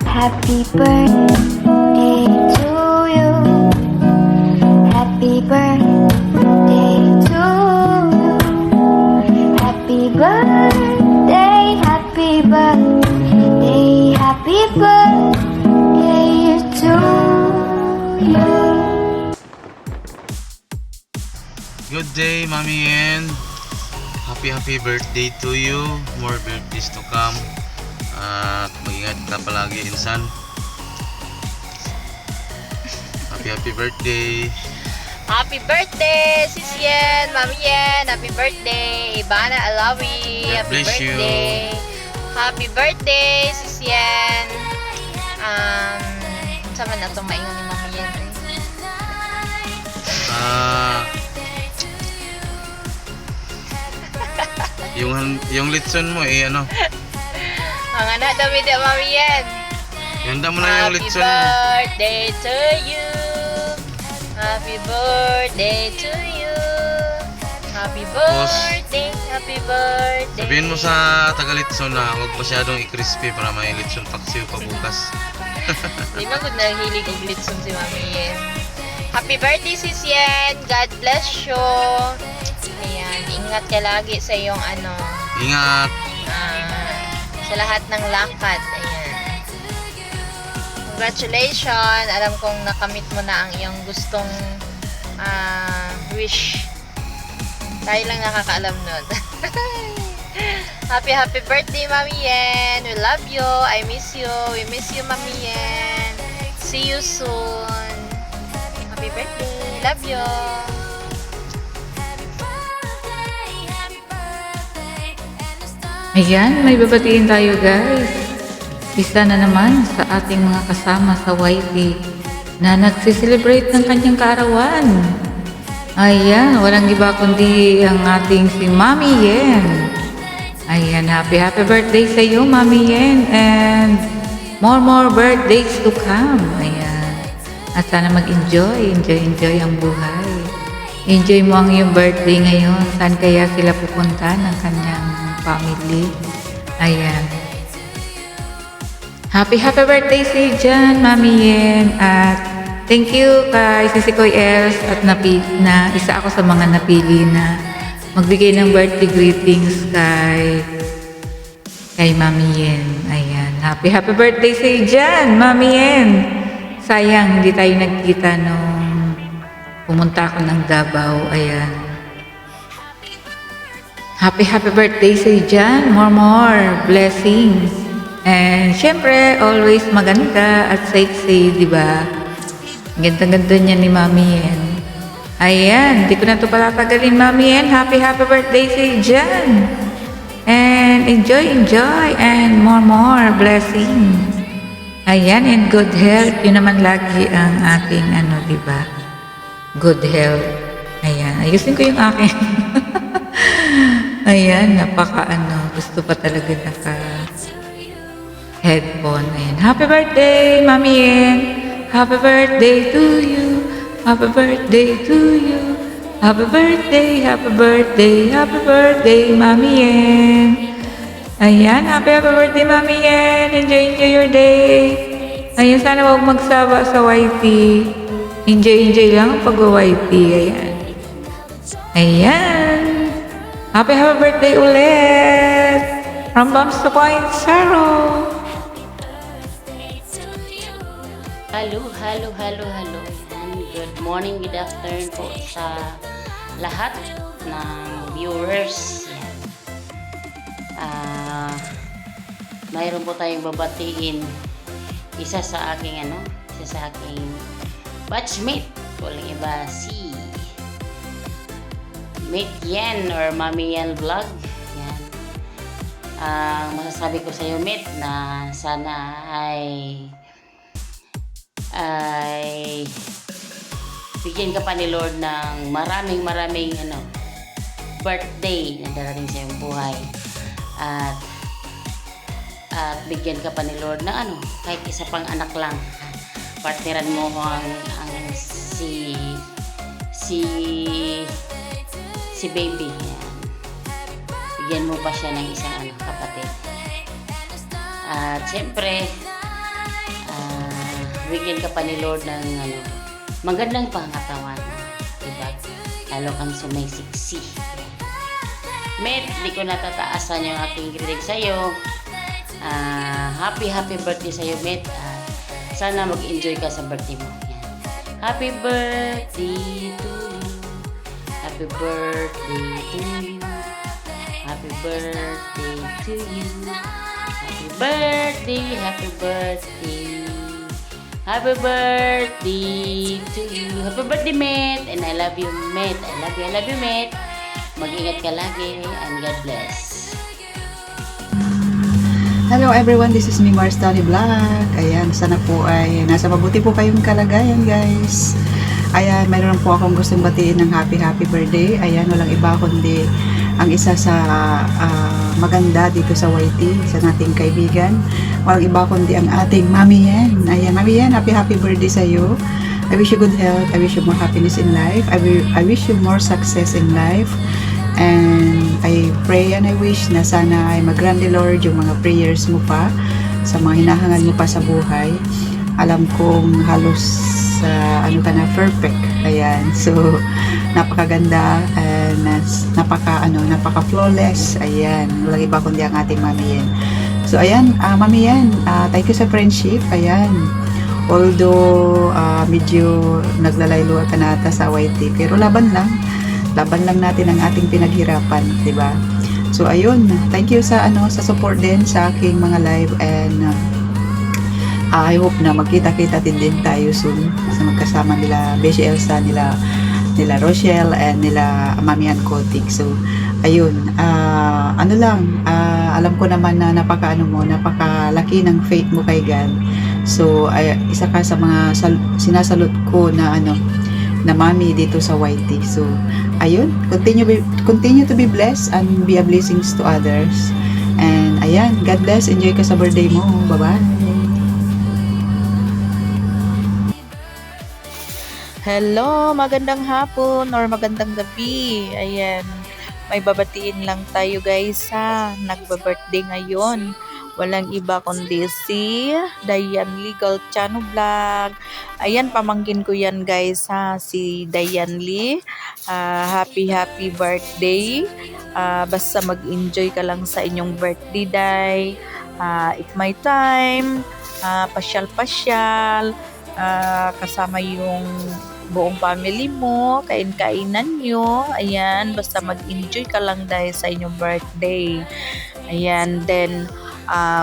Happy birthday to you. Happy birthday to you. Happy birthday, happy birthday, happy birthday to you. Good day, Mommy Yen. Happy birthday to you. More birthdays to come. At mag-ingat ka palagi, insan. Happy birthday. Happy birthday, Sis Yen, Mami Yen. Happy birthday, Ivana Alawi. God Happy bless you. birthday. Happy birthday, Sis Yen. Sama na itong maingon ni Mami Yen. Yung litson mo ano? Ang anak dami di Mami Yen. Ganda mo na yung litson mo. Happy birthday to you. Happy birthday to you. Happy birthday, happy birthday. Sabihin mo sa taga-litson na huwag masyadong i-crispy para may litson paksiw pa bukas. Di ba kung nahilig og litson si Mami Yen? Happy birthday, Sis Yen. God bless you. Ayan, ingat ka lagi sa iyong Ingat. sa lahat ng lakad. Ayan. Congratulations. Alam kong nakamit mo na ang iyong gustong wish. Tayo lang nakakaalam nun. Happy birthday, Mami Yen. We love you. I miss you. We miss you, Mami Yen. See you soon. Happy birthday. Love you. Ayan, may babatiin tayo guys. Isa na naman sa ating mga kasama sa YT na nagsiselebrate ng kanyang kaarawan. Ayan, walang iba kundi ang ating si Mami Yen. Ayan, happy birthday sa iyo Mami Yen, and more birthdays to come. Ayan, at sana mag-enjoy ang buhay. Enjoy mo ang iyong birthday ngayon. Saan kaya sila pupunta ng kanyang family? Ayan. Happy birthday sa iyo dyan, Mami Yen. At thank you kay Sisikoy Els at na isa ako sa mga napili na magbigay ng birthday greetings kay Mami Yen. Ayan. Happy birthday sa iyo dyan, Mami Yen. Sayang, hindi tayo nagkita nung pumunta ako ng Davao. Ayan. Happy birthday sa iyo dyan. More blessings. And syempre, always maganda at sexy, di ba? Ganda-ganda niya ni Mami Yen. Ayan, di ko na ito patatagalin, Mami Yen. Happy birthday sa iyo dyan. And enjoy, and more blessings. Ayan, and good health. Yun naman lagi ang ating di ba? Good health. Ayan, ayusin ko yung akin. Ayan, gusto pa talaga headphone. Ayan, happy birthday, Mami Yen. Happy birthday to you. Happy birthday to you. Happy birthday, Mami Yen. Ayan, happy birthday, Mami Yen. Enjoy your day. Ayan, sana huwag magsawa sa YT. Enjoy lang ang pag-YT. Ayan. Happy birthday ulit. From Bams 2.0. Hello. And good morning, good afternoon po sa lahat ng viewers. Mayroon po tayong babatiin isa sa aking batchmate. Walang iba si Mate Yen or Mami Yen Vlog. Yan. Masasabi ko sa iyo, Mate, na sana ay bigyan ka pa ni Lord ng maraming birthday na darating sa iyong buhay. At bigyan ka pa ni Lord ng kahit isa pang anak lang. Partneran mo ang si baby. Yan. Bigyan mo pa siya ng isang kapatid. At syempre, bigyan ka pa ni Lord ng magandang pangatawan. Diba? Lalo kang sumaysiksi. Met, di ko natataasan yung aking greeting sa'yo. Happy birthday sa'yo, Met. Sana mag-enjoy ka sa birthday mo. Yan. Happy birthday to you. Happy birthday to you. Happy birthday to you. Happy birthday, happy birthday. Happy birthday to you. Happy birthday, Met. And I love you, Met. I love you, Met. Mag-ingat ka lagi and God bless. Hello everyone, this is me Mars Tony Vlog. Ayan, sana po ay nasa mabuti po kayong kalagayan guys. Ayan, mayroon po akong gustong batiin ng happy birthday. Ayan, walang iba kundi ang isa sa maganda dito sa YT, sa nating kaibigan. Walang iba kundi ang ating Mami Yen. Ayan, Mami Yen, happy birthday sa iyo. I wish you good health. I wish you more happiness in life. I wish you more success in life. And I pray and I wish na sana ay mag-grant the Lord yung mga prayers mo pa sa mga hinahangal mo pa sa buhay. Alam kong halos ka na perfect. Ayan. So napakaganda and napaka flawless. Ayan. Walang iba kundi ang ating Mami Yen. So ayan, Mami Yen, thank you sa friendship. Ayan. Although medyo naglalaylo ka na ata sa YT, pero laban lang natin ang ating pinaghirapan, 'di ba? So ayun, thank you sa sa support din sa aking mga live, and I hope na magkita-kita din tayo soon sa magkasama nila Beshi Elsa, nila Rochelle, and nila Mami Ann Kotik. So ayun, alam ko naman na napakalaki ng faith mo kay God. So isa ka sa mga sinasalute ko na na mami dito sa YT. So ayun, continue to be blessed and be a blessings to others. And ayan, God bless, enjoy ka sa birthday mo. Bye-bye. Hello, magandang hapon or magandang gabi. Ayan, may babatiin lang tayo guys ha. Nagba-birthday ngayon. Walang iba kundi si Dayan Legal Channel Vlog. Ayan, pamangkin ko yan guys ha, si Dayan Lee. Happy birthday. Basta mag-enjoy ka lang sa inyong birthday day. If may time, pasyal, kasama yung buong family mo, kain-kainan nyo. Ayan, basta mag-enjoy ka lang dahil sa inyong birthday. Ayan, then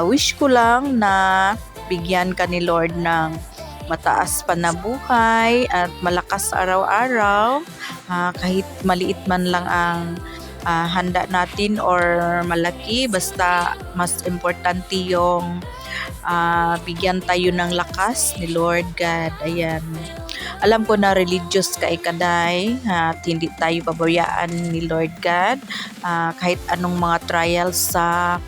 wish ko lang na bigyan ka ni Lord ng mataas pa na buhay at malakas araw-araw. Kahit maliit man lang ang handa natin or malaki, basta mas importante yung bigyan tayo ng lakas ni Lord God. Ayan. Alam ko na religious ka ikaday at hindi tayo pabayaan ni Lord God. Kahit anong mga trials sa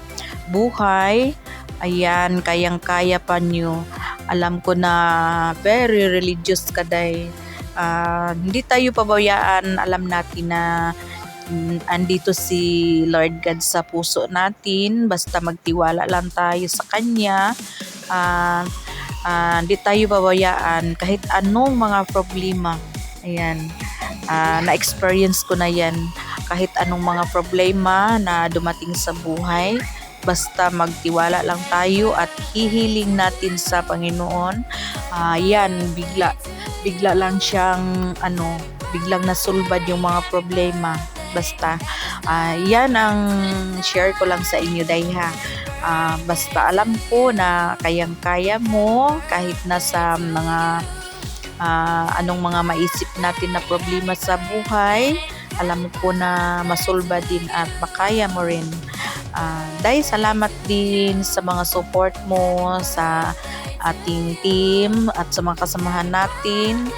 buhay, ayan, kayang-kaya pa nyo. Alam ko na very religious ka day. Hindi tayo pabayaan. Alam natin na andito si Lord God sa puso natin. Basta magtiwala lang tayo sa Kanya. Hindi tayo pabayaan kahit anong mga problema. Ayan, na-experience ko na yan. Kahit anong mga problema na dumating sa buhay, basta magtiwala lang tayo at hihiling natin sa Panginoon. Yan, bigla lang siyang biglang nasulbad yung mga problema. Basta yan ang share ko lang sa inyo dayha. Basta alam ko na kayang-kaya mo kahit nasa mga anong mga maisip natin na problema sa buhay. Alam ko na masolba din at makaya mo rin. Dahil salamat din sa mga support mo sa ating team at sa mga kasamahan natin.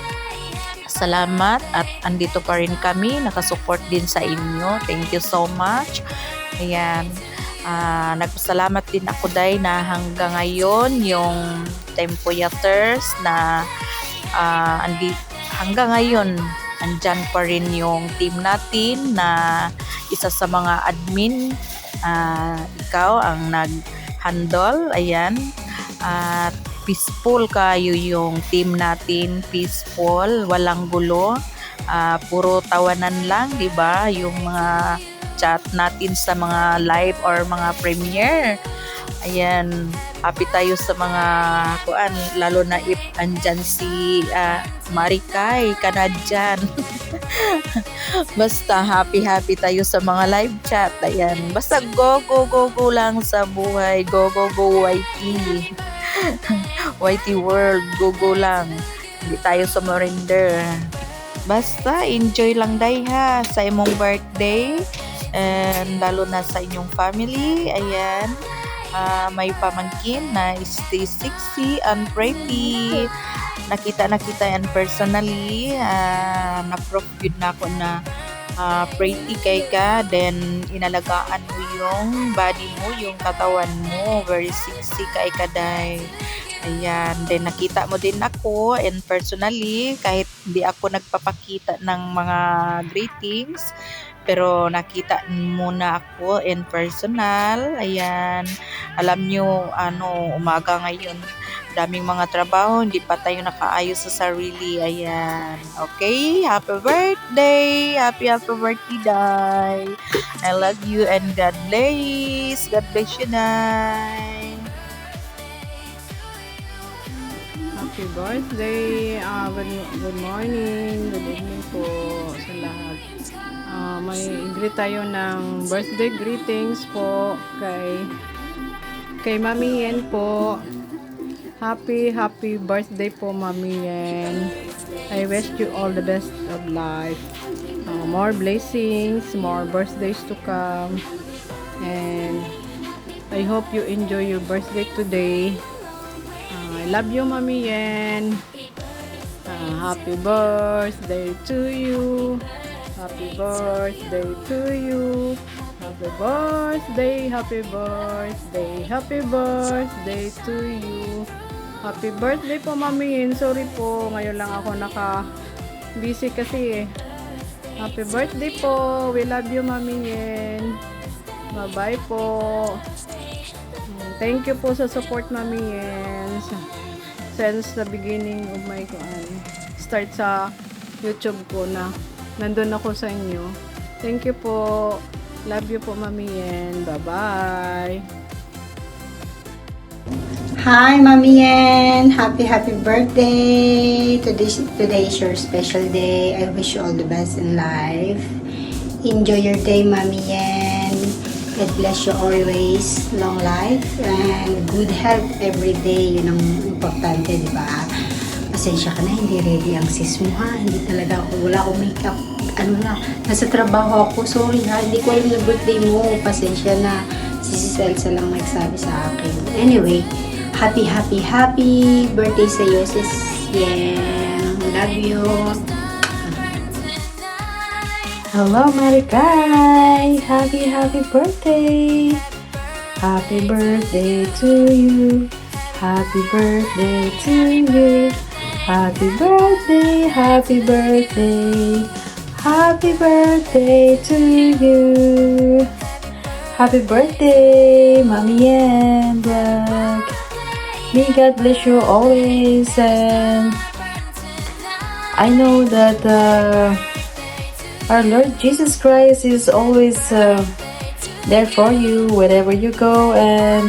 Salamat at andito pa rin kami, nakasupport din sa inyo. Thank you so much. Ayan, nagpasalamat din ako dahil na hanggang ngayon yung Tempo Yatters na hanggang ngayon andyan pa rin yung team natin na isa sa mga admin. Ikaw ang nag-handle. Ayan, at peaceful kayo yung team natin, peaceful, walang gulo. Puro tawanan lang, 'di ba? Yung mga chat natin sa mga live or mga premiere. Ayan, happy tayo sa mga kuan, lalo na if andyan si Marikay Kanadyan. Basta happy tayo sa mga live chat. Ayan, basta go lang sa buhay. Go YT. YT world, go lang. Hindi tayo sa surrender. Basta enjoy lang day ha sa imong birthday, and lalo na sa inyong family. Ayan, may pamangkin na stay sexy and pretty. Nakita yan personally. Na-proof yun na ako na pretty kay ka, then inalagaan mo yung body mo, yung katawan mo, very sexy kay ka day. Ayan, then nakita mo din ako and personally, kahit hindi ako nagpapakita ng mga greetings, pero nakita mo na ako in personal. Ayan, alam nyo, umaga ngayon, daming mga trabaho, hindi pa tayo nakaayos sa sarili. Ayan, okay, happy birthday, happy birthday, Day. I love you and God bless you, Day. Happy birthday, good morning, good evening po sa lahat. May greet tayo ng birthday greetings po kay Mami Yen po. Happy birthday po, Mami Yen. I wish you all the best of life. More blessings, more birthdays to come. And I hope you enjoy your birthday today. I love you, Mami Yen. Happy birthday to you. Happy birthday to you. Happy birthday, happy birthday, happy birthday to you. Happy birthday po, Mami Yen. Sorry po, ngayon lang ako busy kasi eh. Happy birthday po. We love you, Mami Yen. Bye-bye po. Thank you po sa support, Mami Yen. Since the beginning of my start sa YouTube ko na nandun ako sa inyo. Thank you po. Love you po, Mami Yen. Bye-bye. Hi, Mami Yen. Happy birthday. Today is your special day. I wish you all the best in life. Enjoy your day, Mami Yen. God bless you always. Long life and good health every day. Yun ang importante, di ba? Pasensya ka na, hindi ready ang sis mo ha. Hindi talaga ako, wala akong makeup. Nasa trabaho ako. Sorry ha, hindi ko alam na birthday mo. Pasensya na. Si Elsa lang nagsabi sa akin. Anyway, happy birthday sa iyo, sis Yen. Love you. Hello, Marikay! Happy birthday! Happy birthday to you! Happy birthday to you! Happy birthday! Happy birthday! Happy birthday to you! Happy birthday, Mami Yen Vlog! May God bless you always, and I know that our Lord Jesus Christ is always there for you wherever you go, and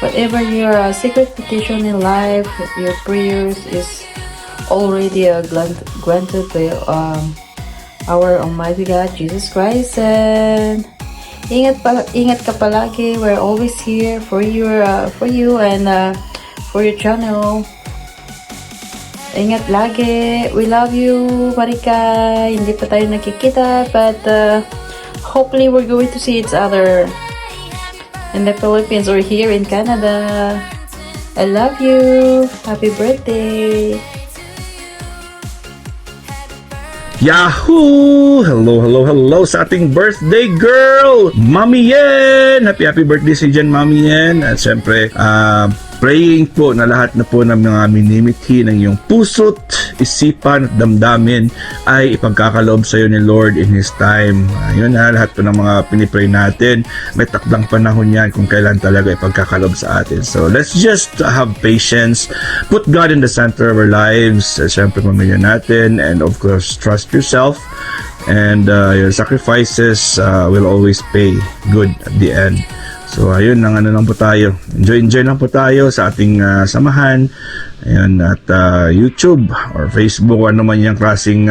whatever your secret petition in life, your prayers is already granted by our Almighty God Jesus Christ. And ingat ka palagi. We're always here for you and for your channel. Ingat lagi. We love you, Marikay. Hindi pa tayo nakikita, but hopefully we're going to see each other in the Philippines or here in Canada. I love you. Happy birthday. Yahoo! Hello sa ating birthday girl, Mami Yen! Happy birthday si Jen, Mami Yen. At syempre, praying po na lahat na po ng mga minimithi ng iyong puso't isipan at damdamin ay ipagkakaloob sa iyo ni Lord in His time. Yun na, lahat po ng mga pinipray natin, may takdang panahon yan kung kailan talaga ipagkakaloob sa atin. So let's just have patience, put God in the center of our lives, syempre pamilya natin, and of course trust yourself, and your sacrifices will always pay good at the end. So ayun, lang po tayo. Enjoy lang po tayo sa ating samahan. Ayun, at YouTube or Facebook, ano man yung klaseng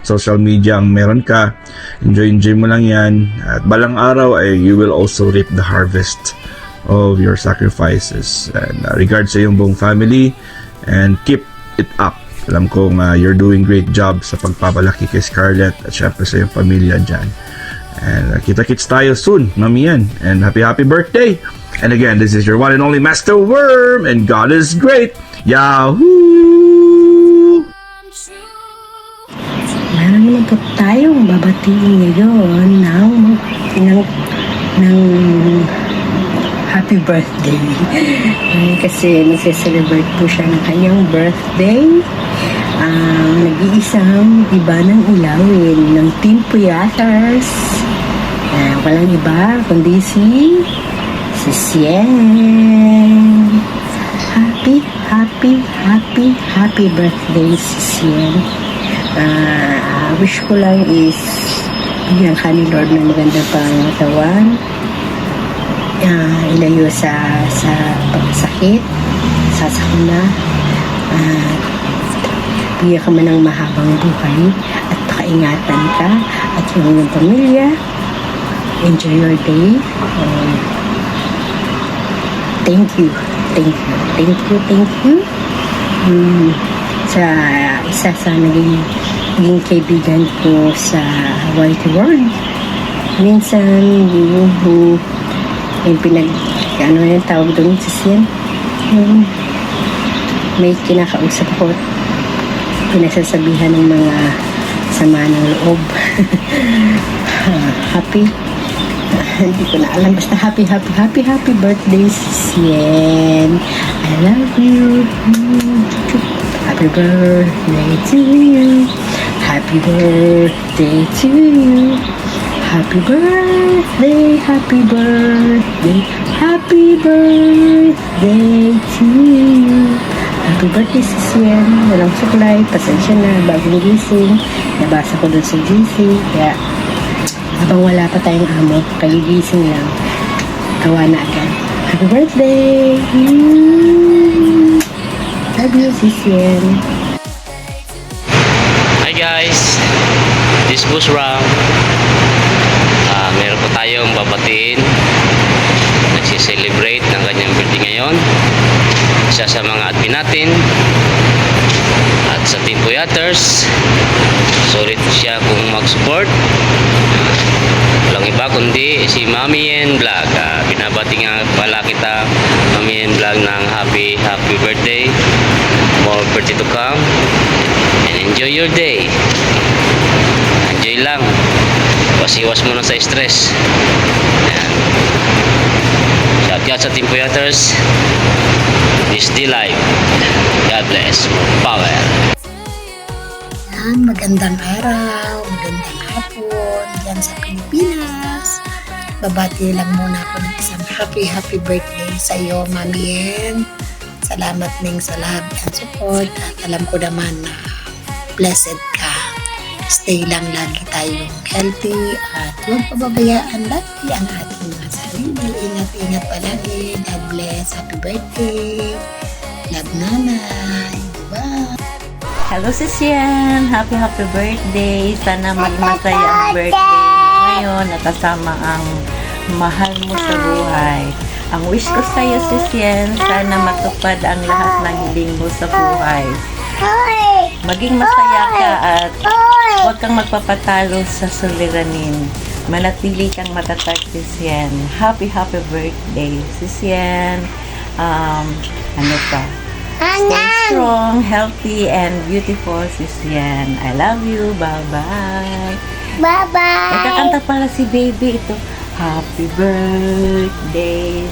social media ang meron ka. Enjoy mo lang yan. At balang araw ay you will also reap the harvest of your sacrifices. And regards sa iyong buong family, and keep it up. Alam kong you're doing great job sa pagpapalaki kay Scarlett at syempre sa iyong pamilya dyan. And kita-kits tayo soon, Mami Yen. And happy birthday! And again, this is your one and only Master Worm, and God is great! Yahoo! Meron naman po tayong babatiin ngayon ng happy birthday. Kasi nagse-celebrate po siya ng kanyang birthday. Nag-iisang iba ng ilawin ng Team Puyaters. Walang iba kundi si Sien. Happy birthday, Sien. Wish ko lang is bigyan ka ni Lord ng magandang pangatawan, ilayo sa pagkasakit, sa sakuna, bigyan ka man ng mahabang buhay at pakaingatan ka at yung iyong pamilya. Enjoy your day. Thank you. Sa isa sa naging kaibigan ko sa White World. Minsan, yung tawag doon sa Sien, may kinakausap ko, pinagsasabihan ng mga sama ng loob. Hindi ko na alam, basta happy birthday, Sien. I love you. Happy birthday to you. Happy birthday to you. Happy birthday to you. Happy birthday, Sien. Walang suklay, pasensya na, bagong gising. Nabasa ko dun sa GC, kaya habang wala pa tayong amo, kagigising lang, gawa na agad. Happy birthday! Love you, Sien. Hi guys, this Boss Ram. Meron po tayong babatiin. Nagsiselebrate ng kanyang birthday ngayon. Isa sa mga admin natin at sa Team Puyaters. Solid siya kung mag-support. Walang iba kundi si Mami Yen Vlog. Binabati nga pala kita, Mami Yen Vlog, ng happy birthday. More birthday to come. And enjoy your day. Enjoy lang. Iwas muna sa stress. Ayan. Shout out sa Team Puyaters. This the life. God bless. Power. Magandang araw, magandang hapon dyan sa Pilipinas. Babati lang muna ako ng isang happy birthday sa iyo, Mami Yen. Salamat ning sa lahat ng support at alam ko naman na blessed ka. Stay lang lagi tayong healthy at huwag pababayaan lagi ang ating mga sarili. Ingat palagi. God bless. Happy birthday. Love, Nanay. Bye. Hello, Sien. Happy birthday. Sana magmasaya ang birthday mo ngayon at kasama ang mahal mo sa buhay. Ang wish ko sa iyo, Sien, sana matupad ang lahat ng hiling mo sa buhay. Maging masaya ka at huwag kang magpapatalo sa suliranin. Manatili kang matatag, Sien. Happy birthday, Sien. Stay strong, healthy, and beautiful, Sien. I love you. Bye-bye. Bye-bye. Nagkakanta pala si baby ito. Happy birthday,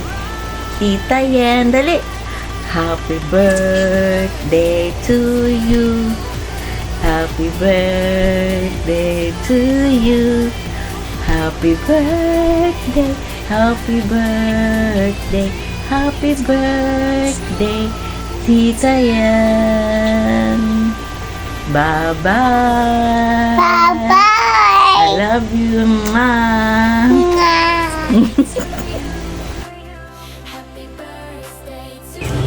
Tita Yen. Dali. Happy birthday to you. Happy birthday to you. Happy birthday, happy birthday, happy birthday, Tita Yan. Bye-bye. Bye-bye. I love you, Ma.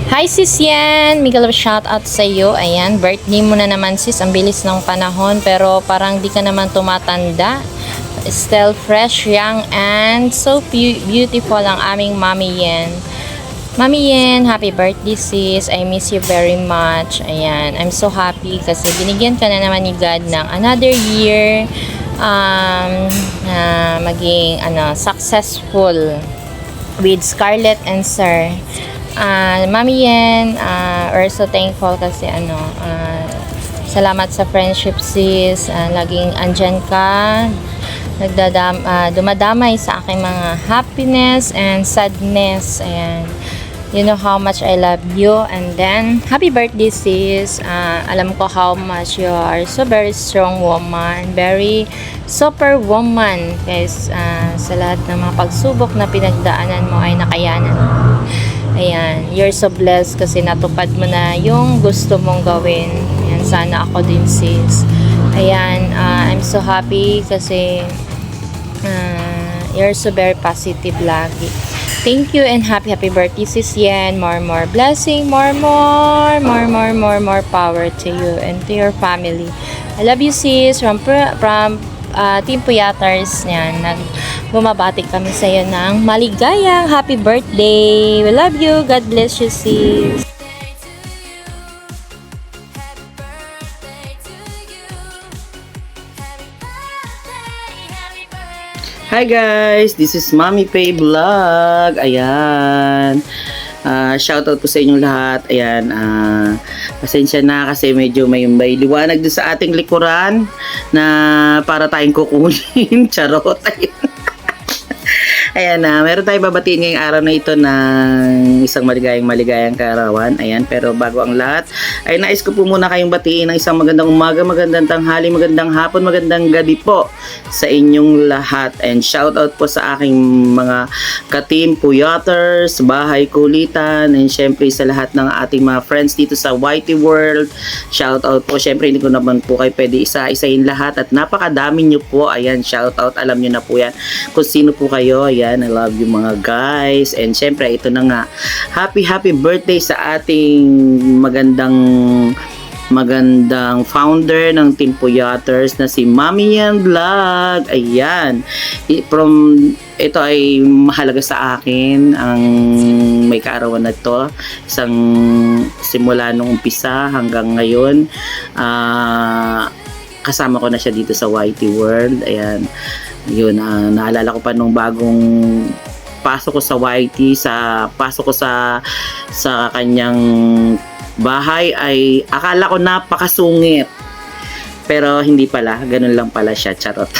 Hi sis Yan! Miguel, shout out sa iyo. Ayan, birthday mo na naman sis. Ang bilis ng panahon pero parang di ka naman tumatanda. Still fresh, young, and so beautiful ang aming Mami Yan. Mami Yan, happy birthday sis. I miss you very much. Ayan, I'm so happy kasi binigyan ka na naman ni God ng another year na maging successful with Scarlett and Sir. Mami Yan, we're so thankful kasi salamat sa friendship sis. Laging andyan ka. Dumadamay sa aking mga happiness and sadness. Ayan. You know how much I love you. And then, happy birthday sis. Alam ko how much you are so very strong woman. Very super woman. Guys, sa lahat ng mga pagsubok na pinagdaanan mo ay nakayanan mo. Ayan, you're so blessed kasi natupad mo na yung gusto mong gawin. Ayan, sana ako din sis. Ayan, I'm so happy kasi you're so very positive lagi. Thank you and happy birthday sis Yan. More blessing, more power to you and to your family. I love you sis from Team Puyaters. Yan, bumabati kami sa iyo ng maligayang happy birthday. We love you. God bless you sis. Hi guys, this is Mami Pay Vlog. Ayan. Shoutout po sa inyong lahat. Ayan, pasensya na kasi medyo may liwanag doon sa ating likuran na para tayong kukunin. Charot. Ayan, meron tayong babatiin ngayong araw na ito ng isang maligayang kaarawan. Ayan, pero bago ang lahat, ay nais ko po muna kayong batiin ng isang magandang umaga, magandang tanghali, magandang hapon, magandang gabi po sa inyong lahat. And shout out po sa aking mga ka-team Puyaters, Bahay Kulitan, and syempre sa lahat ng ating mga friends dito sa YT World. Shout out po, syempre hindi ko naman po kayo pwede isa-isahin lahat at napakadami nyo po. Ayan, shout out, alam nyo na po yan kung sino po kayo. Ayan, I love you mga guys. And syempre, ito na nga. Happy birthday sa ating magandang founder ng Team Puyaters na si Mami Yan Vlog. Ayan. Ito ay mahalaga sa akin ang may kaarawan na ito. Isang simula nung umpisa hanggang ngayon. Kasama ko na siya dito sa YT World. Ayan. Yun, naalala ko pa nung bagong pasok ko sa YT, pasok ko sa kanyang bahay ay akala ko napakasungit. Pero hindi pala, ganun lang pala siya, charot.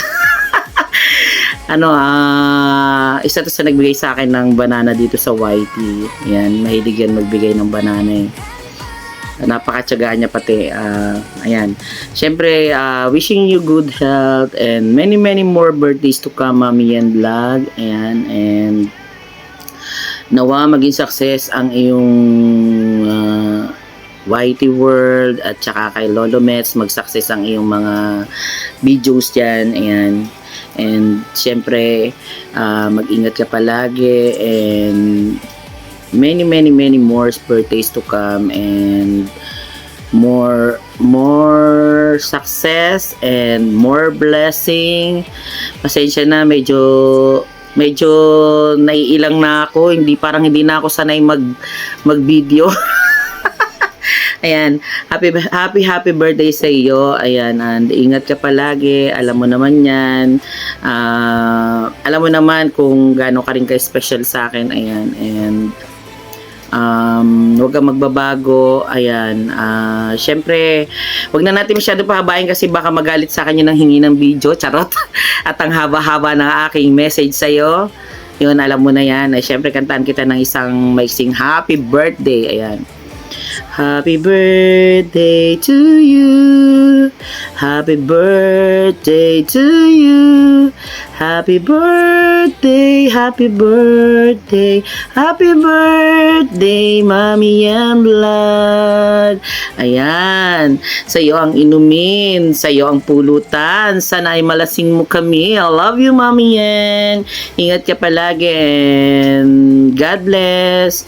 Isa to sa nagbigay sa akin ng banana dito sa YT. Yan, mahilig yan magbigay ng banana eh. Napakatsagaan niya pati. Ayan. Siyempre, wishing you good health and many more birthdays to come, Mami Yan Vlog. Ayan. And nawa maging success ang iyong YT World at saka kay Lolo Mets mag-success ang iyong mga videos dyan. Ayan. And siyempre, mag-ingat ka palagi and many more birthdays to come and more success and more blessing. Pasensya na, medyo naiilang na ako, parang hindi na ako sanay mag-video. Ayan, happy birthday sa iyo. Ayan, and ingat ka palagi. Alam mo naman yan. Alam mo naman kung gaano ka rin ka-special sa akin. Ayan, and huwag kang magbabago. Ayan, syempre huwag na natin masyado pahabain kasi baka magalit sa akin yung hingi ng video, charot. At ang haba-haba ng aking message sa'yo. Yun, alam mo na yan. Siyempre, kantaan kita ng isang maiksing happy birthday. Ayan. Happy birthday to you. Happy birthday to you. Happy birthday, happy birthday, happy birthday, Mommy and Blood. Ayan, sa iyo ang inumin, sa iyo ang pulutan. Sana ay malasing mo kami. I love you, Mommy Yan. Ingat ka palagi and God bless.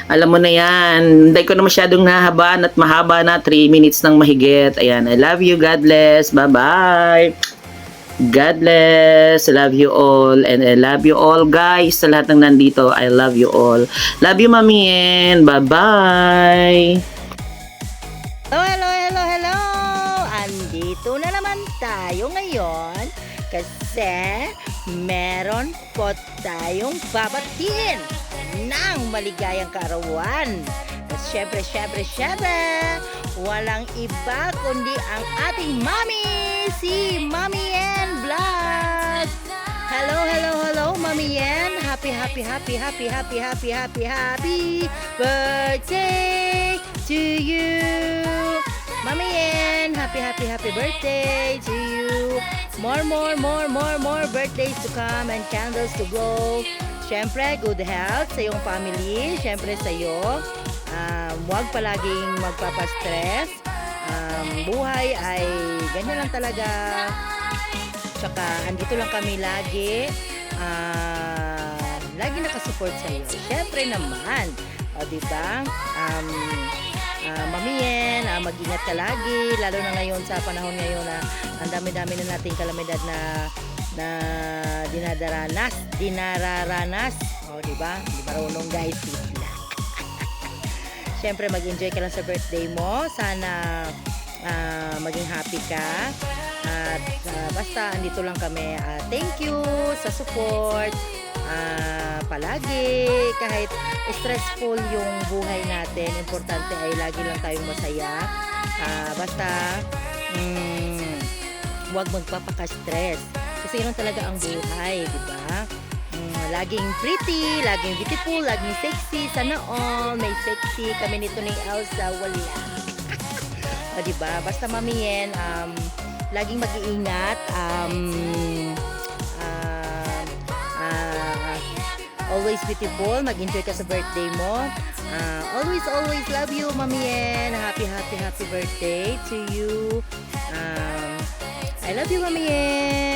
Alam mo na yan, hindi ko na masyadong nahabaan at mahaba na 3 minutes ng mahigit. Ayan, I love you, God bless, bye-bye. God bless, I love you all, and I love you all guys, sa lahat ng nandito, I love you all. Love you, Mami Yen, bye-bye. Hello! Andito na naman tayo ngayon kasi meron po tayong babatiin ng maligayang kaarawan. At syempre, walang iba kundi ang ating mami, si Mommy Yen Vlog. Hello, Mommy Yen. Happy birthday to you. Mommy Yen, happy birthday to you. More birthdays to come and candles to blow. Siyempre, good health sa iyong family. Siyempre sa iyo. Huwag palaging magpapastress. Buhay ay ganyan lang talaga. Tsaka, andito lang kami lagi. Lagi nakasupport sa iyo. Siyempre naman. O, diba? Mami Yen, mag-ingat ka lagi. Lalo na ngayon sa panahon ngayon na ang dami-dami na nating kalamidad na dinararanas. O, diba? Di marunong guys. Siyempre, mag-enjoy ka lang sa birthday mo. Sana maging happy ka. At basta, andito lang kami. Thank you sa support. Palagi, kahit stressful yung buhay natin, importante ay lagi lang tayong masaya. Basta, huwag magpapaka-stress. Kasi yun talaga ang buhay, di ba? Laging pretty, laging beautiful, laging sexy. Sana all may sexy. Kami nito ni Elsa, wala. O, diba? Basta Mami Yen, laging mag-iingat. Always beautiful. Mag-enjoy ka sa birthday mo. Always love you, Mami Yen. Happy birthday to you. I love you, Mami Yen.